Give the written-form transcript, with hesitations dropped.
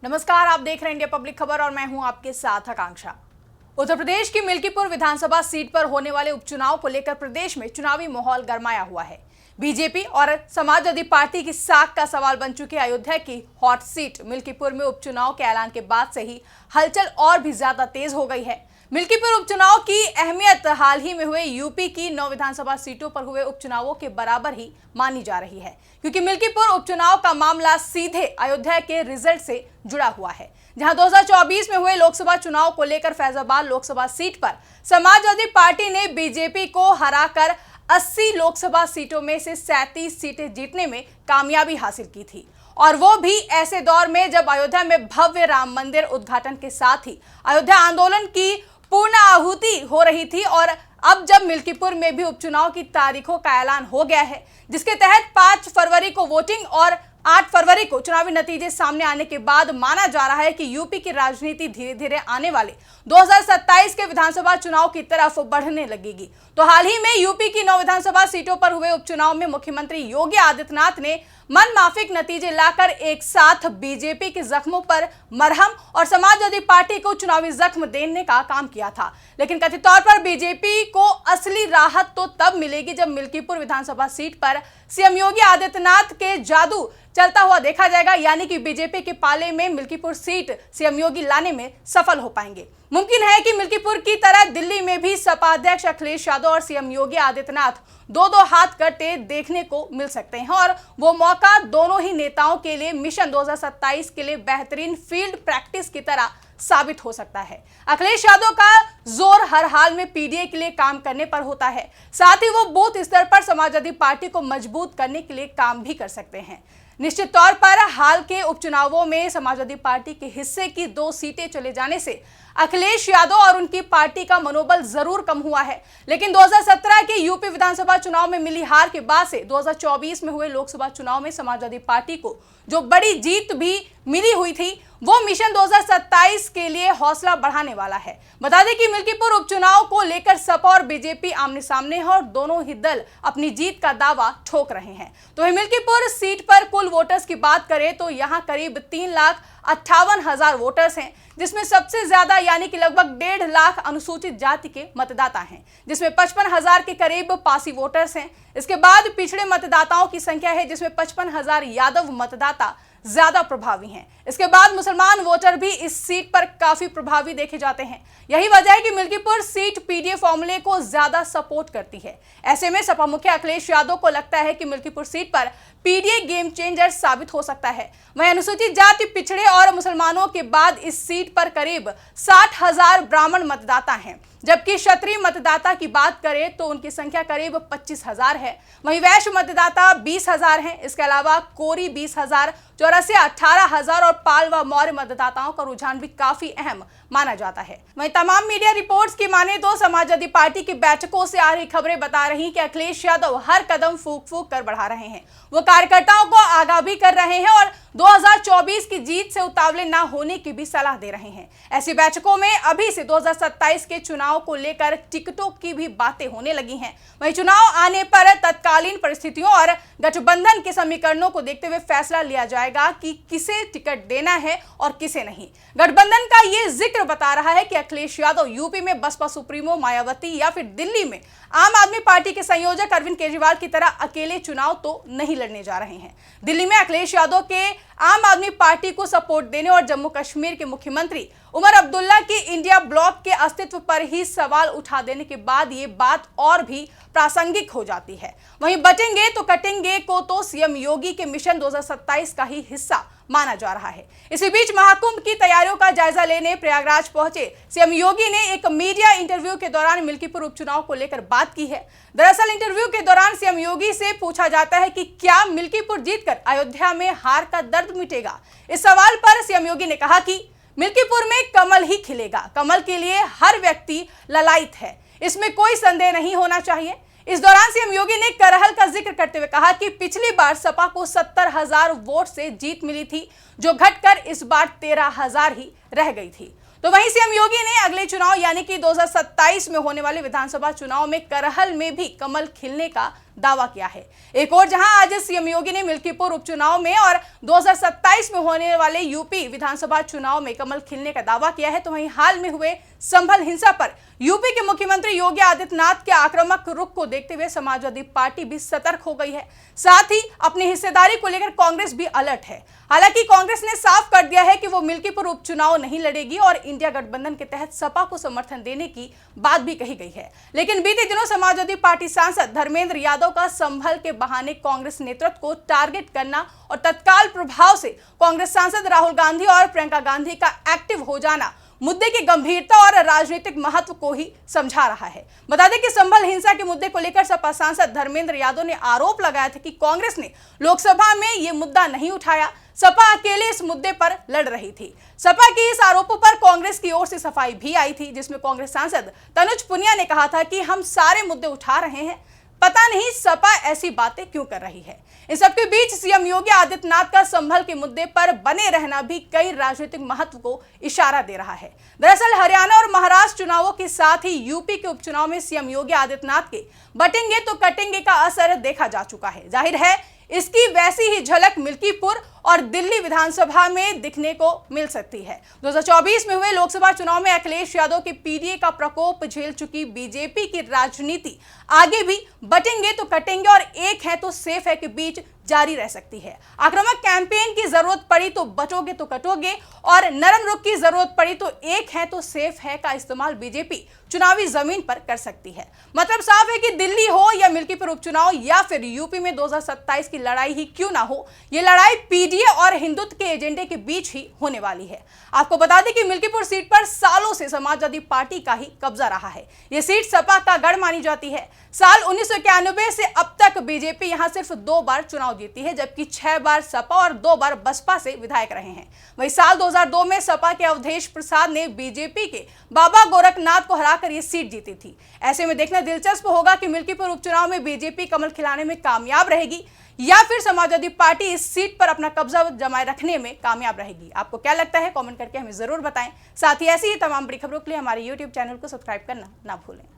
नमस्कार, आप देख रहे हैं इंडिया पब्लिक खबर और मैं हूं आपके साथ आकांक्षा। उत्तर प्रदेश की मिल्कीपुर विधानसभा सीट पर होने वाले उपचुनाव को लेकर प्रदेश में चुनावी माहौल गरमाया हुआ है। बीजेपी और समाजवादी पार्टी की साख का सवाल बन चुकी अयोध्या की हॉट सीट मिल्कीपुर में उपचुनाव के ऐलान के बाद से ही हलचल और भी ज्यादा तेज हो गई है। मिल्कीपुर उपचुनाव की अहमियत हाल ही में हुए यूपी की 9 विधानसभा सीटों पर हुए उपचुनावों के बराबर ही मानी जा रही है, क्योंकि मिल्कीपुर उपचुनाव का मामला सीधे अयोध्या के रिजल्ट से जुड़ा हुआ है। जहां 2024 में हुए लोकसभा चुनाव को लेकर फैजाबाद लोकसभा सीट पर समाजवादी पार्टी ने बीजेपी को हराकर 80 लोकसभा सीटों में से 37 सीटें जीतने में कामयाबी हासिल की थी, और वो भी ऐसे दौर में जब अयोध्या में भव्य राम मंदिर उद्घाटन के साथ ही अयोध्या आंदोलन की पूर्ण आहुति हो रही थी। और अब जब मिल्कीपुर में भी उपचुनाव की तारीखों का ऐलान हो गया है, जिसके तहत 5 फरवरी को वोटिंग और 8 फरवरी को चुनावी नतीजे सामने आने के बाद माना जा रहा है कि यूपी की राजनीति धीरे धीरे आने वाले 2027 के विधानसभा चुनाव की तरफ बढ़ने लगेगी। तो हाल ही में यूपी की 9 विधानसभा सीटों पर हुए उपचुनाव में मुख्यमंत्री योगी आदित्यनाथ ने मनमाफिक नतीजे लाकर एक साथ बीजेपी के जख्मों पर मरहम और समाजवादी पार्टी को चुनावी जख्म देने का काम किया था। लेकिन कथित तौर पर बीजेपी को असली राहत तो तब मिलेगी जब मिल्कीपुर विधानसभा सीट पर सीएम योगी आदित्यनाथ के जादू चलता हुआ देखा जाएगा, यानी कि बीजेपी के पाले में मिल्कीपुर सीट सीएम योगी लाने में सफल हो पाएंगे। मुमकिन है कि मिल्कीपुर की तरह दिल्ली में भी सपा अध्यक्ष अखिलेश यादव और सीएम योगी आदित्यनाथ दो हाथ करते देखने को मिल सकते हैं, और वो मौका दोनों ही नेताओं के लिए मिशन 2027 के लिए बेहतरीन फील्ड प्रैक्टिस की तरह साबित हो सकता है। अखिलेश यादव का जोर हर हाल में पीडीए के लिए काम करने पर होता है, साथ ही वो बूथ स्तर पर समाजवादी पार्टी को मजबूत करने के लिए काम भी कर सकते हैं। निश्चित तौर पर हाल के उपचुनावों में समाजवादी पार्टी के हिस्से की 2 सीटें चले जाने से अखिलेश यादव और उनकी पार्टी का मनोबल जरूर कम हुआ है, लेकिन 2017 के यूपी विधानसभा चुनाव में मिली हार के बाद से 2024 में हुए लोकसभा चुनाव में समाजवादी पार्टी को जो बड़ी जीत भी मिली हुई थी, वो मिशन 2027 के लिए हौसला बढ़ाने वाला है। बता दें कि मिल्कीपुर उपचुनाव को लेकर सपा और बीजेपी आमने सामने है और दोनों ही दल अपनी जीत का दावा ठोक रहे हैं। तो मिल्कीपुर सीट पर कुल वोटर्स की बात करें तो यहाँ करीब 3,58,000 वोटर्स हैं, जिसमें सबसे ज्यादा यानी कि लगभग 1.5 लाख अनुसूचित जाति के मतदाता हैं, जिसमें 55,000 के करीब पासी वोटर्स हैं। इसके बाद पिछड़े मतदाताओं की संख्या है, जिसमें 55,000 यादव मतदाता ज्यादा प्रभावी हैं। इसके बाद मुसलमान वोटर भी इस सीट पर काफी प्रभावी देखे जाते हैं। यही वजह है कि मिल्कीपुर सीट पीडीए फॉर्मूले को ज्यादा सपोर्ट करती है। ऐसे में सपा मुखिया अखिलेश यादव को लगता है कि मिल्कीपुर सीट पर पीडीए गेम चेंजर साबित हो सकता है। वहीं अनुसूचित जाति, पिछड़े और मुसलमानों के बाद इस सीट पर करीब 60,000 ब्राह्मण मतदाता हैं, जबकि क्षत्रिय मतदाता की बात करें तो उनकी संख्या करीब 25,000 है। वहीं वैश्य मतदाता 20,000 हैं। इसके अलावा कोरी 20,000, चौरसिया 18,000 और पाल व मौर्य मतदाताओं का रुझान भी काफी अहम माना जाता है। वहीं तमाम मीडिया रिपोर्ट्स की माने तो समाजवादी पार्टी की बैठकों से आ रही खबरें बता रही कि अखिलेश यादव हर कदम फूंक फूंक कर बढ़ा रहे हैं। वो कार्यकर्ताओं को आगाह भी कर रहे हैं और 2024 की जीत से उतावले ना होने की भी सलाह दे रहे हैं। ऐसी बैठकों में अभी से 2027 के चुनाव को लेकर टिकटों की भी बातें होने लगी हैं। वहीं चुनाव आने पर तत्कालीन परिस्थितियों और गठबंधन के समीकरणों को देखते हुए फैसला लिया जाएगा कि किसे टिकट देना है और किसे नहीं। गठबंधन का ये जिक्र बता रहा है कि अखिलेश यादव यूपी में बसपा सुप्रीमो मायावती या फिर दिल्ली में आम आदमी पार्टी के संयोजक अरविंद केजरीवाल की तरह अकेले चुनाव तो नहीं लड़ने जा रहे हैं। दिल्ली में अखिलेश यादव के आम आदमी पार्टी को सपोर्ट देने और जम्मू कश्मीर के मुख्यमंत्री उमर अब्दुल्ला की इंडिया ब्लॉक के अस्तित्व पर ही सवाल उठा देने के बाद ये बात और भी प्रासंगिक हो जाती है। वहीं बटेंगे तो कटेंगे को तो सीएम योगी के मिशन 2027 का ही हिस्सा माना जा रहा है। इसी बीच महाकुंभ की तैयारियों का जायजा लेने प्रयागराज पहुंचे सीएम योगी ने एक मीडिया इंटरव्यू के दौरान मिल्कीपुर उपचुनाव को लेकर बात की है। दरअसल इंटरव्यू के दौरान सीएम योगी से पूछा जाता है कि क्या मिल्कीपुर जीतकर अयोध्या में हार का दर्द मिटेगा। इस सवाल पर सीएम योगी ने कहा कि मिल्कीपुर में कमल ही खिलेगा। कमल के लिए हर व्यक्ति ललायित है, इसमें कोई संदेह नहीं होना चाहिए। इस दौरान सीएम योगी ने करहल का जिक्र करते हुए कहा कि पिछली बार सपा को 70,000 वोट से जीत मिली थी, जो घटकर इस बार 13,000 ही रह गई थी। तो वहीं सीएम योगी ने अगले चुनाव यानी कि 2027 में होने वाले विधानसभा चुनाव में करहल में भी कमल खिलने का दावा किया है। एक और जहां आज सीएम योगी ने मिल्कीपुर उपचुनाव में और 2027 में होने वाले यूपी विधानसभा चुनाव में कमल खिलने का दावा किया है, तो वहीं हाल में हुए संभल हिंसा पर यूपी के मुख्यमंत्री योगी आदित्यनाथ के आक्रामक रुख को देखते हुए समाजवादी पार्टी भी सतर्क हो गई है। साथ ही अपनी हिस्सेदारी को लेकर कांग्रेस भी अलर्ट है। हालांकि कांग्रेस ने साफ कर दिया है कि वो मिल्कीपुर उपचुनाव नहीं लड़ेगी और इंडिया गठबंधन के तहत सपा को समर्थन देने की बात भी कही गई है। लेकिन बीते दिनों समाजवादी पार्टी सांसद धर्मेंद्र यादव का संभल के बहाने कांग्रेस नेतृत्व को टारगेट करना और तत्काल प्रभाव से कांग्रेस सांसद राहुल गांधी और प्रियंका गांधी का एक्टिव हो जाना मुद्दे की गंभीरता और राजनीतिक महत्व को ही समझा रहा है। बता दें कि संभल हिंसा के मुद्दे को लेकर सपा सांसद धर्मेंद्र यादव ने आरोप लगाया था कि कांग्रेस ने लोकसभा में यह मुद्दा नहीं उठाया, सपा अकेले इस मुद्दे पर लड़ रही थी। सपा के इस आरोपों पर कांग्रेस की ओर से सफाई भी आई थी, जिसमें कांग्रेस सांसद तनुज पुनिया ने कहा था कि हम सारे मुद्दे उठा रहे हैं, पता नहीं सपा ऐसी बातें क्यों कर रही है। इन सबके बीच सीएम योगी आदित्यनाथ का संभल के मुद्दे पर बने रहना भी कई राजनीतिक महत्व को इशारा दे रहा है। दरअसल हरियाणा और महाराष्ट्र चुनावों के साथ ही यूपी के उपचुनाव में सीएम योगी आदित्यनाथ के बटेंगे तो कटेंगे का असर देखा जा चुका है। जाहिर है इसकी वैसी ही झलक मिल्कीपुर और दिल्ली विधानसभा में दिखने को मिल सकती है। 2024 में हुए लोकसभा चुनाव में अखिलेश यादव के पीडीए का प्रकोप झेल चुकी बीजेपी की राजनीति आगे भी बटेंगे तो कटेंगे और एक है तो सेफ है के बीच जारी रह सकती है। आक्रामक कैंपेन की जरूरत पड़ी तो बचोगे तो कटोगे और नरम रुख की जरूरत पड़ी तो एक है तो सेफ है का इस्तेमाल बीजेपी चुनावी जमीन पर कर सकती है। मतलब साफ है कि दिल्ली हो या मिल्कीपुर उपचुनाव या फिर यूपी में 2027 की लड़ाई ही क्यों ना हो, ये लड़ाई पीडीए और हिंदुत्व के एजेंडे के बीच ही होने वाली है। आपको बता दें कि मिल्कीपुर सीट पर सालों से समाजवादी पार्टी का ही कब्जा रहा है। यह सीट सपा का गढ़ मानी जाती है। साल 1991 से अब तक बीजेपी यहां सिर्फ 2 बार चुनाव जीती है, जबकि 6 बार सपा और 2 बार बसपा से विधायक रहे हैं। वहीं साल 2002 में सपा के अवधेश प्रसाद ने बीजेपी के बाबा गोरखनाथ को हराकर ये सीट जीती थी। ऐसे में देखना दिलचस्प होगा कि मिल्कीपुर उपचुनाव में बीजेपी कमल खिलाने में कामयाब रहेगी या फिर समाजवादी पार्टी इस सीट पर अपना कब्जा जमाए रखने में कामयाब रहेगी। आपको क्या लगता है, कमेंट करके हमें जरूर बताएं। साथ ही ऐसी ही तमाम बड़ी खबरों के लिए हमारे YouTube चैनल को सब्सक्राइब करना ना भूलें।